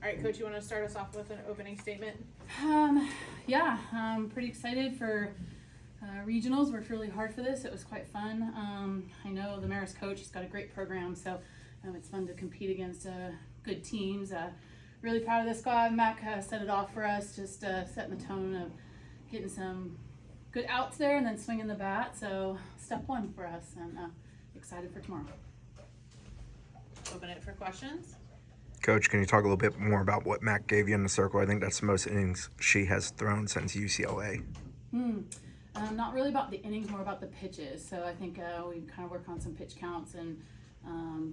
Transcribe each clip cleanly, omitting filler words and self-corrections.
right, Coach, you want to start us off with an opening statement? Yeah, I'm pretty excited for regionals. Worked really hard for this. It was quite fun. I know the Marist coach, he's got a great program, so it's fun to compete against good teams. Really proud of this squad. Mack set it off for us, just setting the tone of getting some good outs there and then swinging the bat. So step one for us, and excited for tomorrow. Open it for questions. Coach, can you talk a little bit more about what Mack gave you in the circle? I think that's the most innings she has thrown since UCLA. Not really about the innings, more about the pitches. So I think we kind of work on some pitch counts and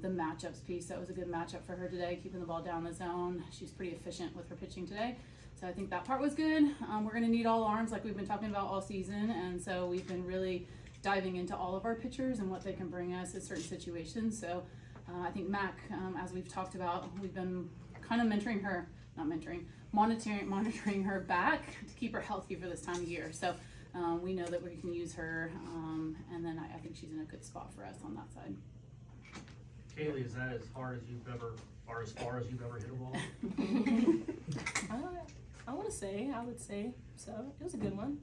the matchups piece. That was a good matchup for her today, keeping the ball down the zone. She's pretty efficient with her pitching today. So I think that part was good. We're going to need all arms like we've been talking about all season. And so we've been really diving into all of our pitchers and what they can bring us in certain situations. So I think Mack, as we've talked about, we've been kind of monitoring her back to keep her healthy for this time of year. So we know that we can use her, and then I think she's in a good spot for us on that side. Kalei, is that as far as you've ever hit a ball? I would say so. It was a good one.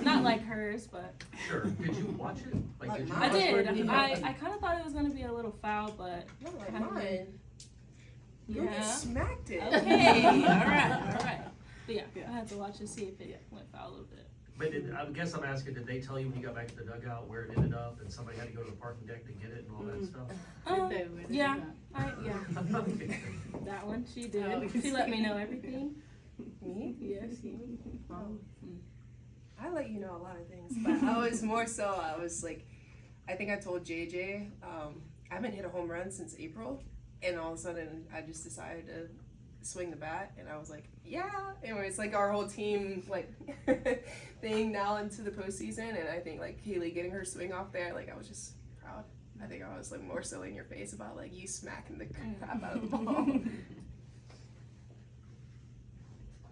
Not like hers, but Sure. Did you watch it? Did you I watch did. it? I kind of thought it was going to be a little foul, but Not like mine. You yeah. smacked it. Okay, all right. But yeah, I had to watch and see if it went foul a little bit. But I guess I'm asking, did they tell you when you got back to the dugout where it ended up and somebody had to go to the parking deck to get it and all that stuff? Yeah, Okay. that one she did. She let me know everything. Me? Yes. I let you know a lot of things, but I was like, I think I told JJ, I haven't hit a home run since April, and all of a sudden I just decided to swing the bat, and I was like, yeah. Anyway, it's like our whole team like thing now into the postseason, and I think like Kalei getting her swing off there, like I was just proud. I think I was like more so in your face about like you smacking the crap out of the ball.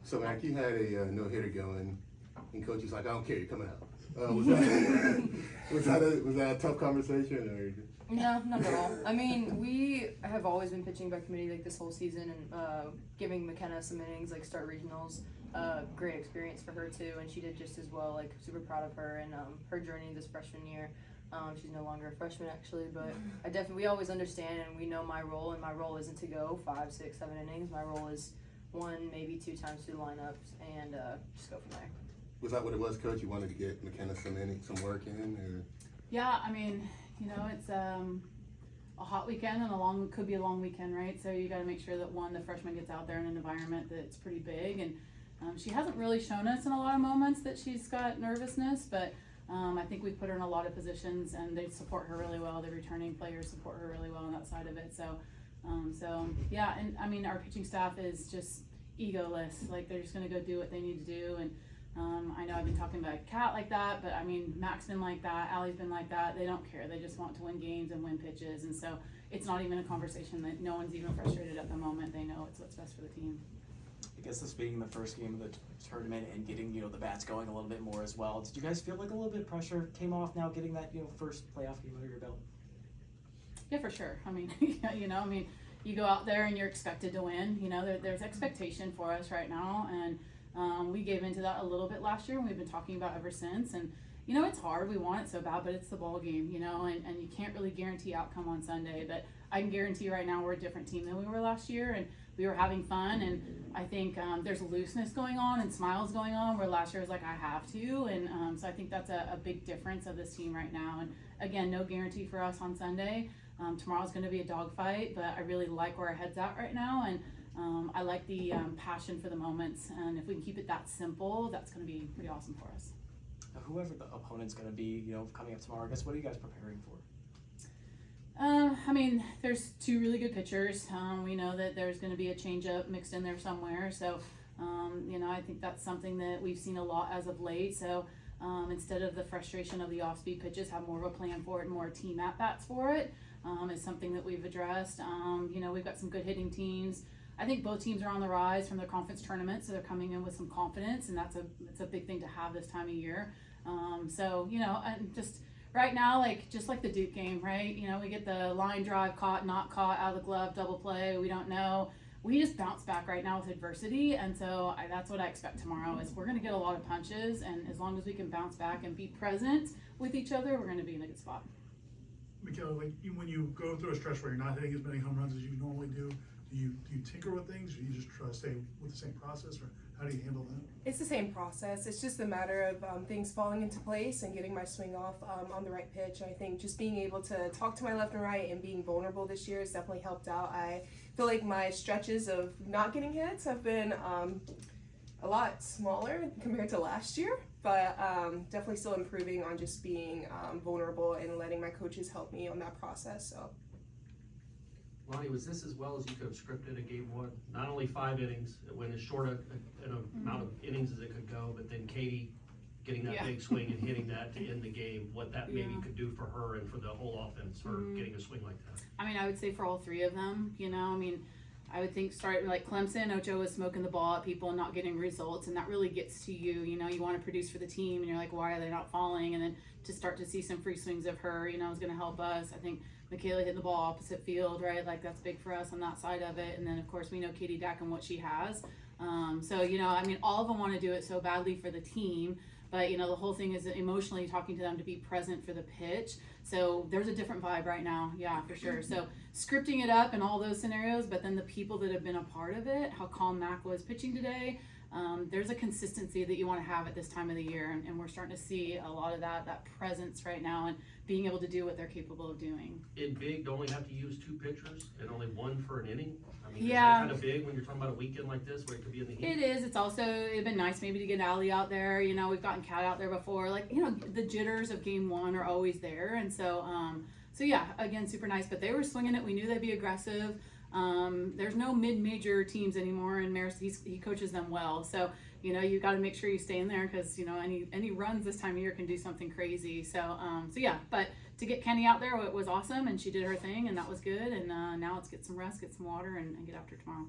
So Mack, you had a no-hitter going, and coach was like, "I don't care, you're coming out." Was that a tough conversation, or? No, not at all. I mean, we have always been pitching by committee like this whole season, and giving McKenna some innings, like start regionals. Great experience for her too, and she did just as well. Like super proud of her and her journey this freshman year. She's no longer a freshman actually, but we always understand and we know my role, and my role isn't to go 5, 6, 7 innings. My role is 1, maybe 2 times through the lineups and just go from there. Was that what it was, coach? You wanted to get McKenna some work in, or? Yeah, I mean, it's a hot weekend and could be a long weekend, right? So you got to make sure that the freshman gets out there in an environment that's pretty big, and she hasn't really shown us in a lot of moments that she's got nervousness, but I think we've put her in a lot of positions and they support her really well. The returning players support her really well on that side of it. So yeah, and I mean, our pitching staff is just egoless. Like they're just going to go do what they need to do, and I know I've been talking about Kat like that, but I mean, Mack's been like that, Allie's been like that. They don't care. They just want to win games and win pitches. And so it's not even a conversation that no one's even frustrated at the moment. They know it's what's best for the team. I guess this being the first game of the tournament and getting, the bats going a little bit more as well. Did you guys feel like a little bit of pressure came off now getting that, first playoff game under your belt? Yeah, for sure. I mean, you go out there and you're expected to win. There's expectation for us right now, and we gave into that a little bit last year, and we've been talking about ever since. And it's hard. We want it so bad, but it's the ball game, and you can't really guarantee outcome on Sunday. But I can guarantee right now we're a different team than we were last year, and we were having fun. And I think there's looseness going on and smiles going on, where last year was like, I have to. And so I think that's a big difference of this team right now. And again, no guarantee for us on Sunday. Tomorrow's going to be a dogfight, but I really like where our head's at right now. And I like the passion for the moments, and if we can keep it that simple, that's going to be pretty awesome for us. Whoever the opponent's going to be, coming up tomorrow, I guess, what are you guys preparing for? I mean, there's 2 really good pitchers. We know that there's going to be a changeup mixed in there somewhere, so I think that's something that we've seen a lot as of late. So instead of the frustration of the off-speed pitches, have more of a plan for it and more team at-bats for it is something that we've addressed. We've got some good hitting teams. I think both teams are on the rise from their conference tournament, so they're coming in with some confidence, and that's a big thing to have this time of year. And just right now, just like the Duke game, right? We get the line drive caught, not caught, out of the glove, double play. We don't know we just bounce back right now with adversity, and so that's what I expect tomorrow. Is we're going to get a lot of punches, and as long as we can bounce back and be present with each other, we're going to be in a good spot. Michaela, like when you go through a stretch where you're not hitting as many home runs as you normally do you tinker with things, or you just try to stay with the same process, or how do you handle that? It's the same process. It's just a matter of things falling into place and getting my swing off on the right pitch. I think just being able to talk to my left and right and being vulnerable this year has definitely helped out. I feel like my stretches of not getting hits have been a lot smaller compared to last year, but definitely still improving on just being vulnerable and letting my coaches help me on that process. So. Lonnie, was this as well as you could have scripted a game one? Not only 5 innings, when as short an amount of innings as it could go, but then Katie getting that big swing and hitting that to end the game, what that maybe could do for her and for the whole offense, her getting a swing like that. I mean, I would say for all 3 of them, you know, I mean, I would think starting like Clemson, Ocho was smoking the ball at people and not getting results, and that really gets to you. You know, you want to produce for the team, and you're like, why are they not falling? And then to start to see some free swings of her, you know, is going to help us. I think Michaela hitting the ball opposite field, right? Like that's big for us on that side of it. And then of course we know Katie Dack and what she has. So, you know, I mean, all of them want to do it so badly for the team, but you know, the whole thing is emotionally talking to them to be present for the pitch. So there's a different vibe right now. Yeah, for sure. So scripting it up in all those scenarios, but then the people that have been a part of it, how calm Mack was pitching today, there's a consistency that you want to have at this time of the year, and we're starting to see a lot of that presence right now and being able to do what they're capable of doing. In big, to only have to use 2 pitchers and only 1 for an inning? I mean, Yeah. is that kind of big when you're talking about a weekend like this where it could be in the heat? It is. It's also, it'd been nice maybe to get Allie out there. You know, we've gotten Kat out there before. Like, you know, the jitters of game 1 are always there. And so, so yeah, again, super nice. But they were swinging it. We knew they'd be aggressive. There's no mid-major teams anymore, and Marist, he coaches them well. So, you know, you got to make sure you stay in there because, you know, any runs this time of year can do something crazy. So, so yeah, but to get Kenny out there, it was awesome, and she did her thing, and that was good. And now let's get some rest, get some water, and get after tomorrow.